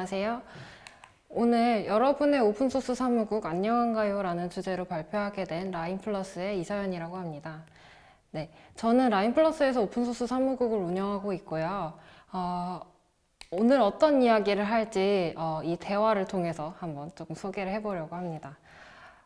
안녕하세요. 오늘 여러분의 오픈소스 사무국 안녕한가요? 라는 주제로 발표하게 된 라인플러스의 이서연이라고 합니다. 네, 저는 라인플러스에서 오픈소스 사무국을 운영하고 있고요. 오늘 어떤 이야기를 할지 이 대화를 통해서 한번 조금 소개를 해보려고 합니다.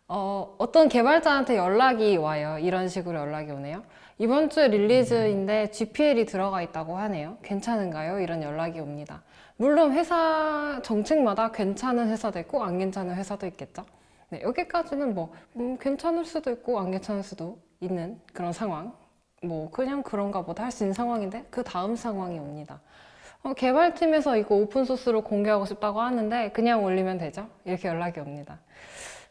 어떤 개발자한테 연락이 와요. 이런 식으로 연락이 오네요. 이번 주 릴리즈인데 GPL이 들어가 있다고 하네요. 괜찮은가요? 이런 연락이 옵니다. 물론 회사 정책마다 괜찮은 회사도 있고 안 괜찮은 회사도 있겠죠. 네, 여기까지는 괜찮을 수도 있고 안 괜찮을 수도 있는 그런 상황. 그냥 그런가 보다 할 수 있는 상황인데 그 다음 상황이 옵니다. 개발팀에서 이거 오픈소스로 공개하고 싶다고 하는데 그냥 올리면 되죠? 이렇게 연락이 옵니다.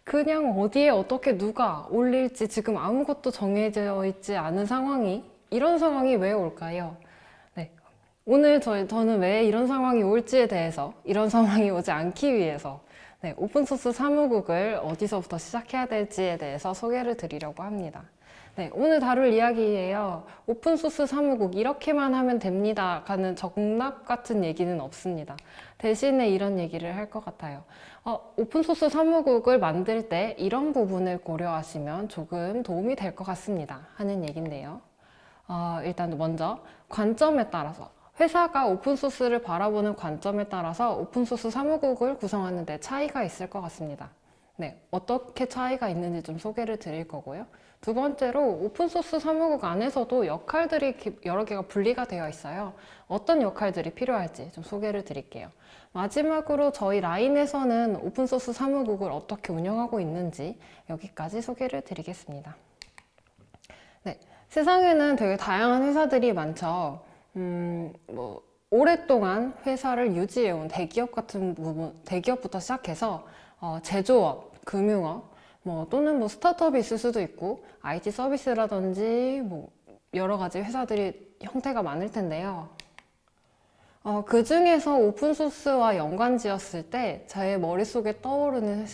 그냥 어디에 어떻게 누가 올릴지 지금 아무것도 정해져 있지 않은 이런 상황이 왜 올까요? 네. 오늘 저는 왜 이런 상황이 올지에 대해서, 이런 상황이 오지 않기 위해서, 네, 오픈소스 사무국을 어디서부터 시작해야 될지에 대해서 소개를 드리려고 합니다. 네, 오늘 다룰 이야기예요. 오픈소스 사무국 이렇게만 하면 됩니다. 가는 정답 같은 얘기는 없습니다. 대신에 이런 얘기를 할 것 같아요. 오픈소스 사무국을 만들 때 이런 부분을 고려하시면 조금 도움이 될 것 같습니다. 하는 얘기인데요. 일단 먼저 관점에 따라서 회사가 오픈소스를 바라보는 관점에 따라서 오픈소스 사무국을 구성하는 데 차이가 있을 것 같습니다. 네, 어떻게 차이가 있는지 좀 소개를 드릴 거고요. 두 번째로 오픈소스 사무국 안에서도 역할들이 여러 개가 분리가 되어 있어요. 어떤 역할들이 필요할지 좀 소개를 드릴게요. 마지막으로 저희 라인에서는 오픈소스 사무국을 어떻게 운영하고 있는지 여기까지 소개를 드리겠습니다. 네, 세상에는 되게 다양한 회사들이 많죠. 오랫동안 회사를 유지해온 대기업 같은 부분, 대기업부터 시작해서 제조업, 금융업, 또는 스타트업이 있을 수도 있고, IT 서비스라든지, 여러 가지 회사들이 형태가 많을 텐데요. 그 중에서 오픈소스와 연관 지었을 때, 제 머릿속에 떠오르는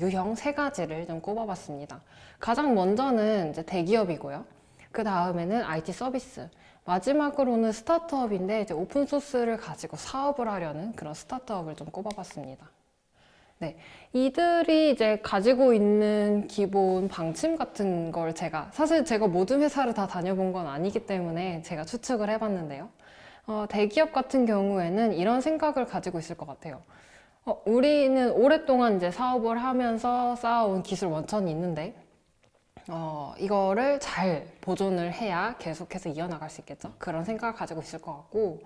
유형 세 가지를 좀 꼽아봤습니다. 가장 먼저는 이제 대기업이고요. 그 다음에는 IT 서비스. 마지막으로는 스타트업인데, 이제 오픈소스를 가지고 사업을 하려는 그런 스타트업을 좀 꼽아봤습니다. 네, 이들이 이제 가지고 있는 기본 방침 같은 걸 사실 제가 모든 회사를 다 다녀본 건 아니기 때문에 제가 추측을 해봤는데요. 대기업 같은 경우에는 이런 생각을 가지고 있을 것 같아요. 우리는 오랫동안 이제 사업을 하면서 쌓아온 기술 원천이 있는데, 이거를 잘 보존을 해야 계속해서 이어나갈 수 있겠죠? 그런 생각을 가지고 있을 것 같고,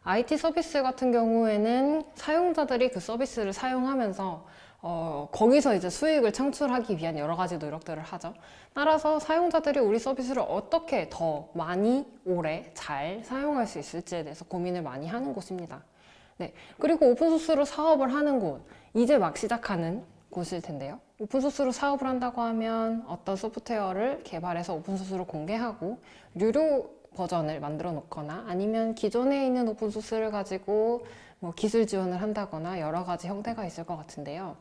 IT 서비스 같은 경우에는 사용자들이 그 서비스를 사용하면서 거기서 이제 수익을 창출하기 위한 여러 가지 노력들을 하죠. 따라서 사용자들이 우리 서비스를 어떻게 더 많이, 오래, 잘 사용할 수 있을지에 대해서 고민을 많이 하는 곳입니다. 네, 그리고 오픈소스로 사업을 하는 곳, 이제 막 시작하는 곳일 텐데요. 오픈소스로 사업을 한다고 하면 어떤 소프트웨어를 개발해서 오픈소스로 공개하고 유료 버전을 만들어 놓거나 아니면 기존에 있는 오픈소스를 가지고 기술 지원을 한다거나 여러 가지 형태가 있을 것 같은데요.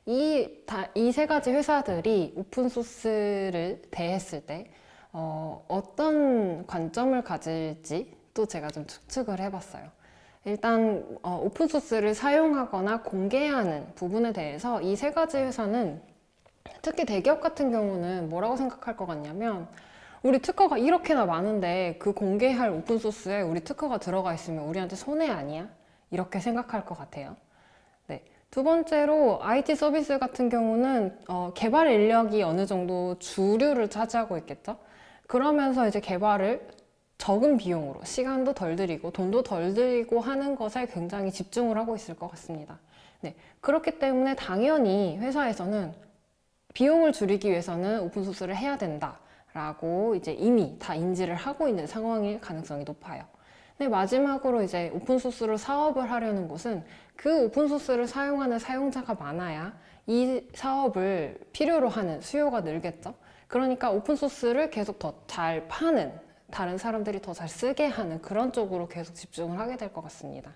이 세 가지 회사들이 오픈소스를 대했을 때 어떤 관점을 가질지 또 제가 좀 추측을 해봤어요. 일단 오픈소스를 사용하거나 공개하는 부분에 대해서 이 세 가지 회사는 특히 대기업 같은 경우는 뭐라고 생각할 것 같냐면 우리 특허가 이렇게나 많은데 그 공개할 오픈소스에 우리 특허가 들어가 있으면 우리한테 손해 아니야? 이렇게 생각할 것 같아요. 네. 두 번째로 IT 서비스 같은 경우는 개발 인력이 어느 정도 주류를 차지하고 있겠죠? 그러면서 이제 개발을 적은 비용으로 시간도 덜 들이고 돈도 덜 들이고 하는 것에 굉장히 집중을 하고 있을 것 같습니다. 네. 그렇기 때문에 당연히 회사에서는 비용을 줄이기 위해서는 오픈소스를 해야 된다. 라고 이제 이미 다 인지를 하고 있는 상황일 가능성이 높아요. 근데 마지막으로 이제 오픈소스로 사업을 하려는 곳은 그 오픈소스를 사용하는 사용자가 많아야 이 사업을 필요로 하는 수요가 늘겠죠. 그러니까 오픈소스를 계속 더 잘 파는, 다른 사람들이 더 잘 쓰게 하는 그런 쪽으로 계속 집중을 하게 될 것 같습니다.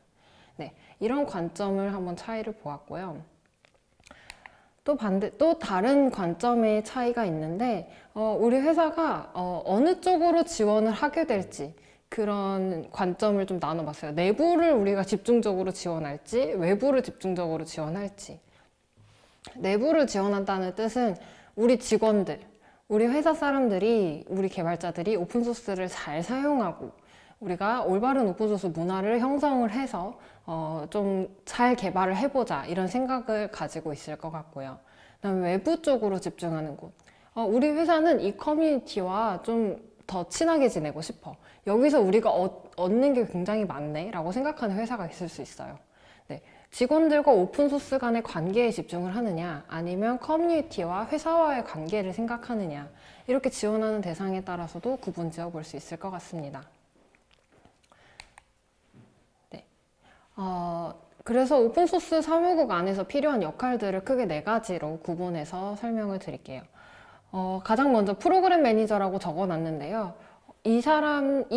네, 이런 관점을 한번 차이를 보았고요. 또 다른 관점의 차이가 있는데, 우리 회사가 어느 쪽으로 지원을 하게 될지, 그런 관점을 좀 나눠봤어요. 내부를 우리가 집중적으로 지원할지, 외부를 집중적으로 지원할지. 내부를 지원한다는 뜻은 우리 직원들, 우리 회사 사람들이, 우리 개발자들이 오픈소스를 잘 사용하고 우리가 올바른 오픈소스 문화를 형성을 해서 좀 잘 개발을 해보자 이런 생각을 가지고 있을 것 같고요. 그다음에 외부 쪽으로 집중하는 곳. 우리 회사는 이 커뮤니티와 좀 더 친하게 지내고 싶어. 여기서 우리가 얻는 게 굉장히 많네 라고 생각하는 회사가 있을 수 있어요. 네. 직원들과 오픈소스 간의 관계에 집중을 하느냐, 아니면 커뮤니티와 회사와의 관계를 생각하느냐, 이렇게 지원하는 대상에 따라서도 구분 지어 볼 수 있을 것 같습니다. 네. 그래서 오픈소스 사무국 안에서 필요한 역할들을 크게 4가지로 구분해서 설명을 드릴게요. 가장 먼저 프로그램 매니저라고 적어놨는데요. 이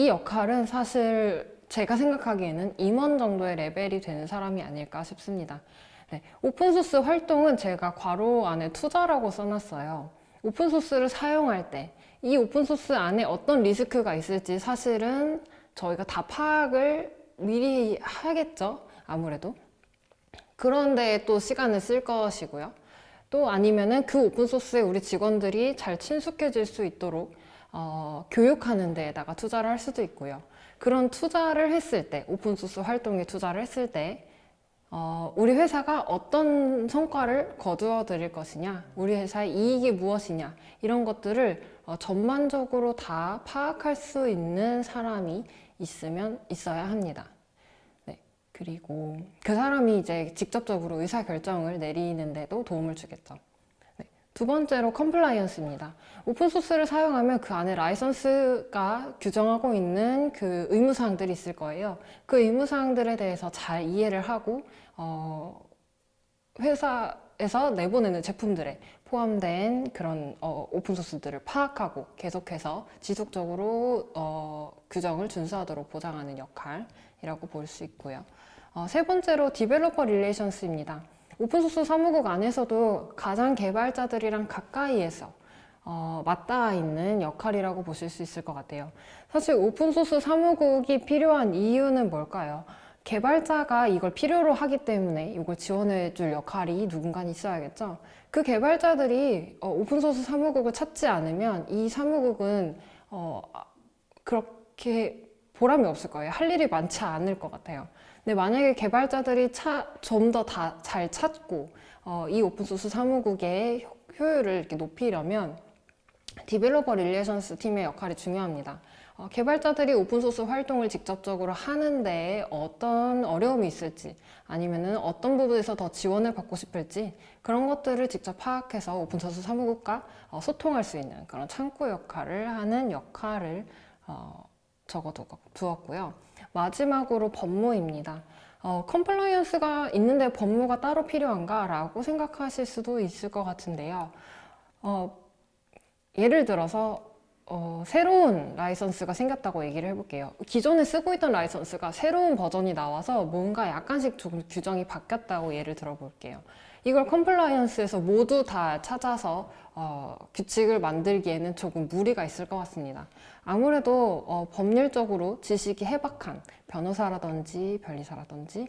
역할은 사실 제가 생각하기에는 임원 정도의 레벨이 되는 사람이 아닐까 싶습니다. 네, 오픈소스 활동은 제가 괄호 안에 투자라고 써놨어요. 오픈소스를 사용할 때 이 오픈소스 안에 어떤 리스크가 있을지 사실은 저희가 다 파악을 미리 하겠죠, 아무래도. 그런데 또 시간을 쓸 것이고요. 또 아니면은 그 오픈소스에 우리 직원들이 잘 친숙해질 수 있도록 교육하는 데에다가 투자를 할 수도 있고요. 그런 투자를 했을 때, 오픈소스 활동에 투자를 했을 때 우리 회사가 어떤 성과를 거두어 드릴 것이냐, 우리 회사의 이익이 무엇이냐, 이런 것들을 전반적으로 다 파악할 수 있는 사람이 있어야 합니다. 그리고 그 사람이 이제 직접적으로 의사결정을 내리는데도 도움을 주겠죠. 네. 두 번째로 컴플라이언스입니다. 오픈소스를 사용하면 그 안에 라이선스가 규정하고 있는 그 의무사항들이 있을 거예요. 그 의무사항들에 대해서 잘 이해를 하고 회사에서 내보내는 제품들에 포함된 그런 오픈소스들을 파악하고 계속해서 지속적으로 규정을 준수하도록 보장하는 역할이라고 볼 수 있고요. 세 번째로 디벨로퍼 릴레이션스입니다. 오픈소스 사무국 안에서도 가장 개발자들이랑 가까이에서 맞닿아 있는 역할이라고 보실 수 있을 것 같아요. 사실 오픈소스 사무국이 필요한 이유는 뭘까요? 개발자가 이걸 필요로 하기 때문에 이걸 지원해 줄 역할이 누군가 있어야겠죠. 그 개발자들이 오픈소스 사무국을 찾지 않으면 이 사무국은 그렇게 보람이 없을 거예요. 할 일이 많지 않을 것 같아요. 근데 만약에 개발자들이 좀 더 잘 찾고 이 오픈소스 사무국의 효율을 이렇게 높이려면 디벨로퍼 릴레이션스 팀의 역할이 중요합니다. 개발자들이 오픈소스 활동을 직접적으로 하는데 어떤 어려움이 있을지, 아니면은 어떤 부분에서 더 지원을 받고 싶을지, 그런 것들을 직접 파악해서 오픈소스 사무국과 소통할 수 있는 그런 창구 역할을 하는 역할을 적어두었고요. 마지막으로 법무입니다. 컴플라이언스가 있는데 법무가 따로 필요한가? 라고 생각하실 수도 있을 것 같은데요. 예를 들어서 새로운 라이선스가 생겼다고 얘기를 해볼게요. 기존에 쓰고 있던 라이선스가 새로운 버전이 나와서 뭔가 약간씩 좀 규정이 바뀌었다고 예를 들어볼게요. 이걸 컴플라이언스에서 모두 다 찾아서 규칙을 만들기에는 조금 무리가 있을 것 같습니다. 아무래도 법률적으로 지식이 해박한 변호사라든지 변리사라든지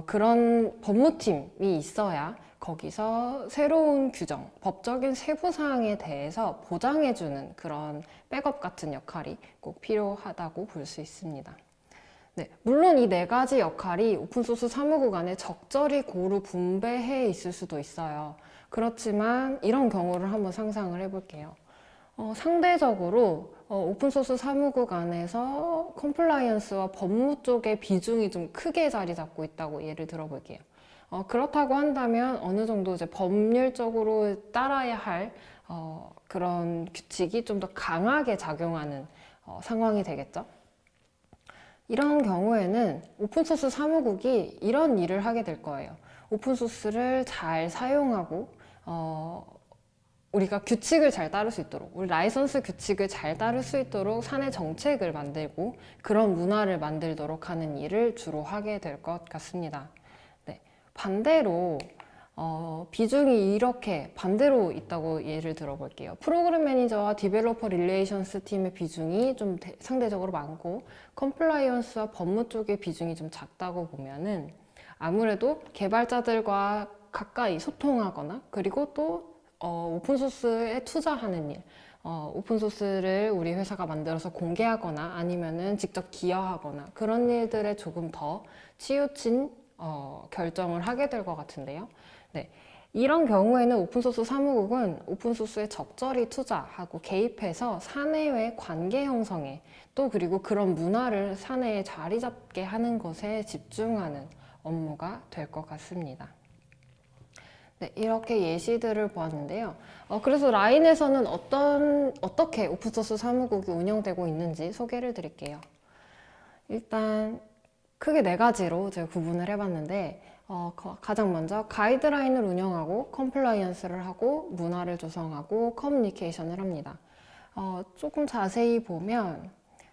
그런 법무팀이 있어야 거기서 새로운 규정, 법적인 세부사항에 대해서 보장해주는 그런 백업 같은 역할이 꼭 필요하다고 볼 수 있습니다. 네, 물론 이 4가지 역할이 오픈소스 사무국 안에 적절히 고루 분배해 있을 수도 있어요. 그렇지만 이런 경우를 한번 상상을 해볼게요. 상대적으로 오픈소스 사무국 안에서 컴플라이언스와 법무 쪽의 비중이 좀 크게 자리 잡고 있다고 예를 들어볼게요. 그렇다고 한다면 어느 정도 이제 법률적으로 따라야 할 그런 규칙이 좀 더 강하게 작용하는 상황이 되겠죠. 이런 경우에는 오픈소스 사무국이 이런 일을 하게 될 거예요. 오픈소스를 잘 사용하고 우리가 규칙을 잘 따를 수 있도록, 우리 라이선스 규칙을 잘 따를 수 있도록 사내 정책을 만들고 그런 문화를 만들도록 하는 일을 주로 하게 될 것 같습니다. 네. 반대로 비중이 이렇게 반대로 있다고 예를 들어볼게요. 프로그램 매니저와 디벨로퍼 릴레이션스 팀의 비중이 좀 상대적으로 많고 컴플라이언스와 법무 쪽의 비중이 좀 작다고 보면은 아무래도 개발자들과 가까이 소통하거나 그리고 또 오픈소스에 투자하는 일, 오픈소스를 우리 회사가 만들어서 공개하거나 아니면은 직접 기여하거나 그런 일들에 조금 더 치우친 결정을 하게 될 것 같은데요. 네. 이런 경우에는 오픈소스 사무국은 오픈소스에 적절히 투자하고 개입해서 사내외 관계 형성에 또 그리고 그런 문화를 사내에 자리 잡게 하는 것에 집중하는 업무가 될 것 같습니다. 네, 이렇게 예시들을 보았는데요. 그래서 라인에서는 어떻게 오픈소스 사무국이 운영되고 있는지 소개를 드릴게요. 일단 크게 네 가지로 제가 구분을 해봤는데 가장 먼저 가이드라인을 운영하고 컴플라이언스를 하고 문화를 조성하고 커뮤니케이션을 합니다. 조금 자세히 보면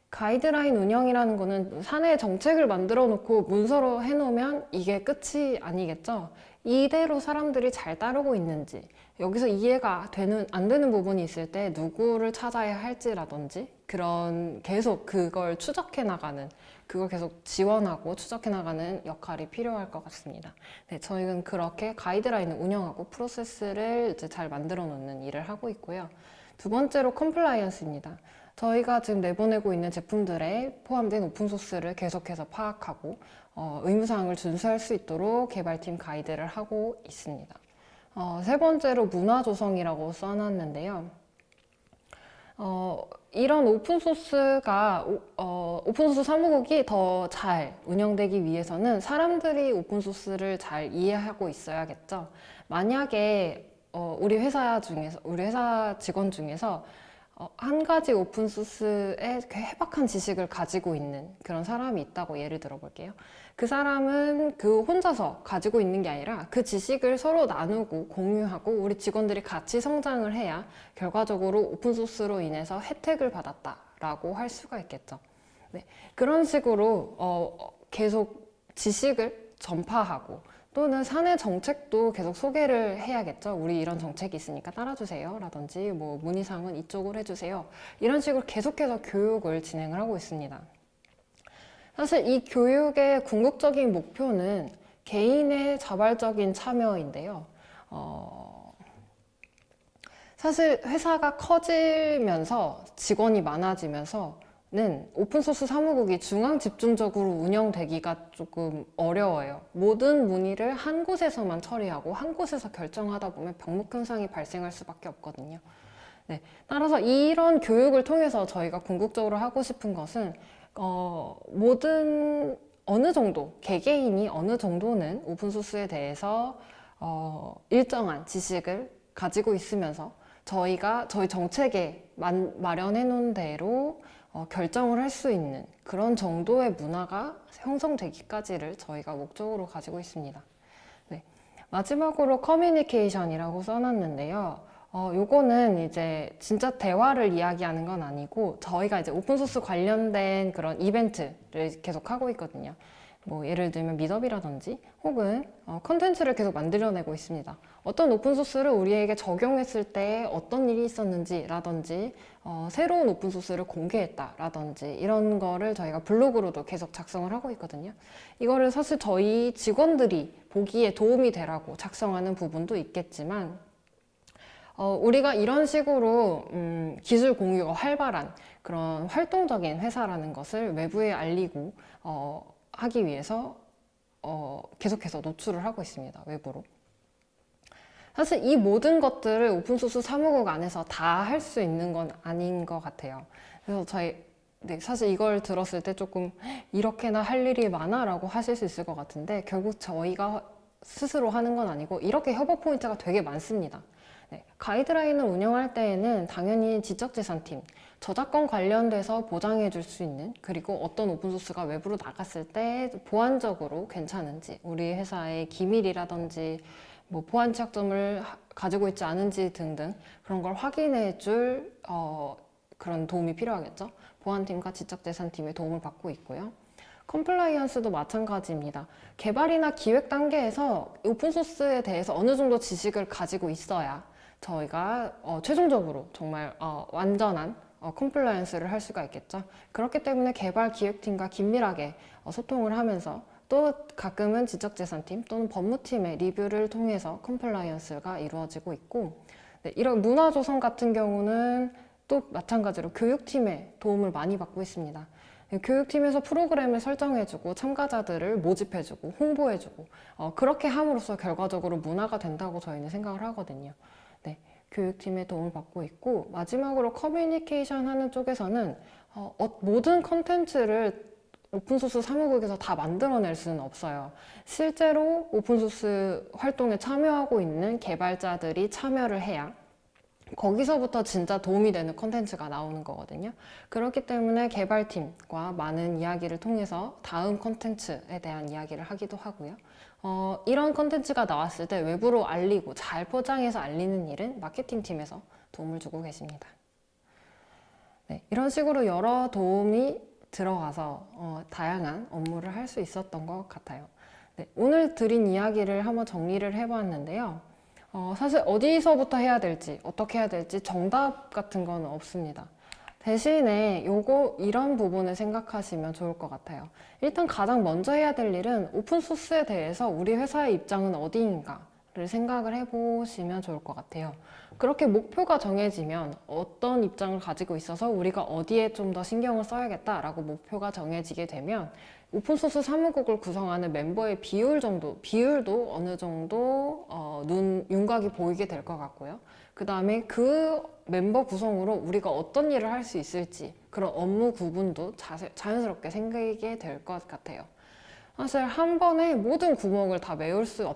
가이드라인 운영이라는 거는 사내 정책을 만들어 놓고 문서로 해놓으면 이게 끝이 아니겠죠. 이대로 사람들이 잘 따르고 있는지 여기서 이해가 안 되는 부분이 있을 때 누구를 찾아야 할지라든지 그런 계속 그걸 추적해 나가는 그걸 계속 지원하고 추적해 나가는 역할이 필요할 것 같습니다. 네, 저희는 그렇게 가이드라인을 운영하고 프로세스를 이제 잘 만들어 놓는 일을 하고 있고요. 두 번째로 컴플라이언스입니다. 저희가 지금 내보내고 있는 제품들에 포함된 오픈소스를 계속해서 파악하고 의무사항을 준수할 수 있도록 개발팀 가이드를 하고 있습니다. 세 번째로 문화조성이라고 써놨는데요. 이런 오픈소스가 오픈소스 사무국이 더 잘 운영되기 위해서는 사람들이 오픈소스를 잘 이해하고 있어야겠죠. 만약에 우리 회사 직원 중에서 한 가지 오픈소스에 해박한 지식을 가지고 있는 그런 사람이 있다고 예를 들어 볼게요. 그 사람은 그 혼자서 가지고 있는 게 아니라 그 지식을 서로 나누고 공유하고 우리 직원들이 같이 성장을 해야 결과적으로 오픈소스로 인해서 혜택을 받았다라고 할 수가 있겠죠. 네, 그런 식으로 계속 지식을 전파하고 또는 사내 정책도 계속 소개를 해야겠죠. 우리 이런 정책이 있으니까 따라주세요 라든지 뭐 문의사항은 이쪽으로 해주세요. 이런 식으로 계속해서 교육을 진행을 하고 있습니다. 사실 이 교육의 궁극적인 목표는 개인의 자발적인 참여인데요. 사실 회사가 커지면서 직원이 많아지면서 오픈소스 사무국이 중앙 집중적으로 운영되기가 조금 어려워요. 모든 문의를 한 곳에서만 처리하고 한 곳에서 결정하다 보면 병목 현상이 발생할 수밖에 없거든요. 네, 따라서 이런 교육을 통해서 저희가 궁극적으로 하고 싶은 것은 어느 정도 개개인이 어느 정도는 오픈소스에 대해서 일정한 지식을 가지고 있으면서 저희 정책에 마련해 놓은 대로 결정을 할 수 있는 그런 정도의 문화가 형성되기까지를 저희가 목적으로 가지고 있습니다. 네. 마지막으로 커뮤니케이션이라고 써놨는데요. 요거는 이제 진짜 대화를 이야기하는 건 아니고 저희가 이제 오픈소스 관련된 그런 이벤트를 계속 하고 있거든요. 뭐 예를 들면 미더비라든지 혹은 컨텐츠를 계속 만들어내고 있습니다. 어떤 오픈소스를 우리에게 적용했을 때 어떤 일이 있었는지 라든지 새로운 오픈소스를 공개했다 라든지 이런 거를 저희가 블로그로도 계속 작성을 하고 있거든요. 이거를 사실 저희 직원들이 보기에 도움이 되라고 작성하는 부분도 있겠지만 우리가 이런 식으로 기술 공유가 활발한 그런 활동적인 회사라는 것을 외부에 알리고 하기 위해서 계속해서 노출을 하고 있습니다. 외부로. 사실 이 모든 것들을 오픈소스 사무국 안에서 다 할 수 있는 건 아닌 것 같아요. 그래서 사실 이걸 들었을 때 조금 이렇게나 할 일이 많아 라고 하실 수 있을 것 같은데 결국 저희가 스스로 하는 건 아니고 이렇게 협업 포인트가 되게 많습니다. 네, 가이드라인을 운영할 때에는 당연히 지적재산팀, 저작권 관련돼서 보장해 줄 수 있는 그리고 어떤 오픈소스가 외부로 나갔을 때 보안적으로 괜찮은지 우리 회사의 기밀이라든지 뭐 보안 취약점을 가지고 있지 않은지 등등 그런 걸 확인해 줄 그런 도움이 필요하겠죠. 보안팀과 지적재산팀의 도움을 받고 있고요. 컴플라이언스도 마찬가지입니다. 개발이나 기획 단계에서 오픈소스에 대해서 어느 정도 지식을 가지고 있어야 저희가 최종적으로 정말 완전한 컴플라이언스를 할 수가 있겠죠. 그렇기 때문에 개발 기획팀과 긴밀하게 소통을 하면서 또 가끔은 지적재산팀 또는 법무팀의 리뷰를 통해서 컴플라이언스가 이루어지고 있고, 네, 이런 문화 조성 같은 경우는 또 마찬가지로 교육팀의 도움을 많이 받고 있습니다. 교육팀에서 프로그램을 설정해주고 참가자들을 모집해주고 홍보해주고 그렇게 함으로써 결과적으로 문화가 된다고 저희는 생각을 하거든요. 네, 교육팀의 도움을 받고 있고, 마지막으로 커뮤니케이션 하는 쪽에서는 모든 컨텐츠를 오픈소스 사무국에서 다 만들어낼 수는 없어요. 실제로 오픈소스 활동에 참여하고 있는 개발자들이 참여를 해야 거기서부터 진짜 도움이 되는 컨텐츠가 나오는 거거든요. 그렇기 때문에 개발팀과 많은 이야기를 통해서 다음 컨텐츠에 대한 이야기를 하기도 하고요. 이런 컨텐츠가 나왔을 때 외부로 알리고 잘 포장해서 알리는 일은 마케팅팀에서 도움을 주고 계십니다. 네, 이런 식으로 여러 도움이 들어가서 다양한 업무를 할 수 있었던 것 같아요. 네, 오늘 드린 이야기를 한번 정리를 해봤는데요. 사실 어디서부터 해야 될지, 어떻게 해야 될지 정답 같은 건 없습니다. 대신에 이런 부분을 생각하시면 좋을 것 같아요. 일단 가장 먼저 해야 될 일은 오픈소스에 대해서 우리 회사의 입장은 어디인가를 생각을 해보시면 좋을 것 같아요. 그렇게 목표가 정해지면 어떤 입장을 가지고 있어서 우리가 어디에 좀 더 신경을 써야겠다라고 목표가 정해지게 되면 오픈소스 사무국을 구성하는 멤버의 비율도 어느 정도 윤곽이 보이게 될 것 같고요. 그 다음에 그 멤버 구성으로 우리가 어떤 일을 할 수 있을지 그런 업무 구분도 자연스럽게 생기게 될 것 같아요. 사실 한 번에 모든 구멍을 다 메울 수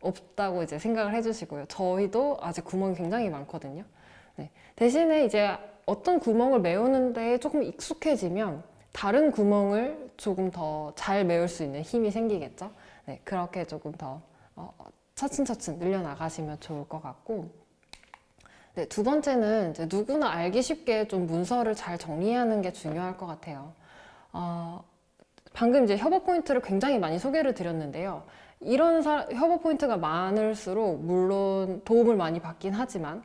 없다고 이제 생각을 해주시고요. 저희도 아직 구멍이 굉장히 많거든요. 네. 대신에 이제 어떤 구멍을 메우는데 조금 익숙해지면 다른 구멍을 조금 더 잘 메울 수 있는 힘이 생기겠죠. 네, 그렇게 조금 더 차츰차츰 늘려나가시면 좋을 것 같고, 네, 두 번째는 이제 누구나 알기 쉽게 좀 문서를 잘 정리하는 게 중요할 것 같아요. 방금 이제 협업 포인트를 굉장히 많이 소개를 드렸는데요. 이런 협업 포인트가 많을수록 물론 도움을 많이 받긴 하지만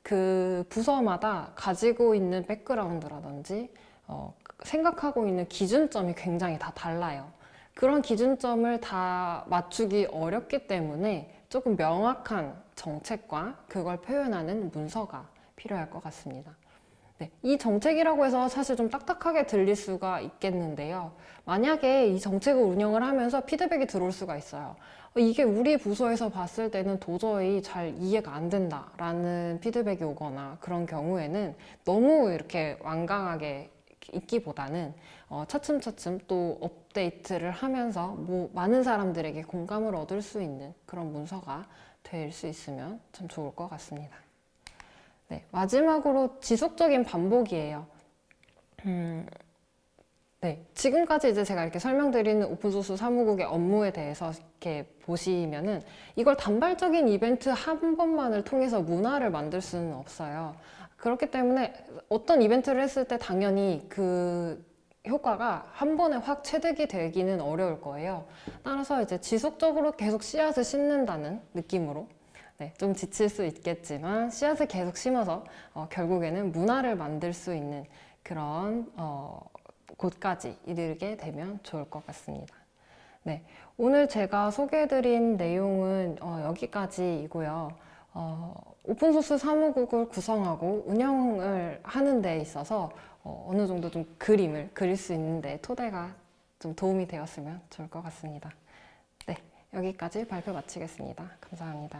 그 부서마다 가지고 있는 백그라운드라든지 생각하고 있는 기준점이 굉장히 다 달라요. 그런 기준점을 다 맞추기 어렵기 때문에 조금 명확한 정책과 그걸 표현하는 문서가 필요할 것 같습니다. 네, 이 정책이라고 해서 사실 좀 딱딱하게 들릴 수가 있겠는데요. 만약에 이 정책을 운영을 하면서 피드백이 들어올 수가 있어요. 이게 우리 부서에서 봤을 때는 도저히 잘 이해가 안 된다라는 피드백이 오거나 그런 경우에는 너무 이렇게 완강하게 있기보다는 차츰차츰 또 업데이트를 하면서 많은 사람들에게 공감을 얻을 수 있는 그런 문서가 될 수 있으면 참 좋을 것 같습니다. 네, 마지막으로 지속적인 반복이에요. 네, 지금까지 이제 제가 이렇게 설명드리는 오픈소스 사무국의 업무에 대해서 이렇게 보시면은 이걸 단발적인 이벤트 한 번만을 통해서 문화를 만들 수는 없어요. 그렇기 때문에 어떤 이벤트를 했을 때 당연히 그 효과가 한 번에 확 체득이 되기는 어려울 거예요. 따라서 이제 지속적으로 계속 씨앗을 심는다는 느낌으로, 네, 좀 지칠 수 있겠지만 씨앗을 계속 심어서 결국에는 문화를 만들 수 있는 그런 곳까지 이르게 되면 좋을 것 같습니다. 네, 오늘 제가 소개해드린 내용은 여기까지이고요. 오픈소스 사무국을 구성하고 운영을 하는 데 있어서 어느 정도 좀 그림을 그릴 수 있는데 토대가 좀 도움이 되었으면 좋을 것 같습니다. 네, 여기까지 발표 마치겠습니다. 감사합니다.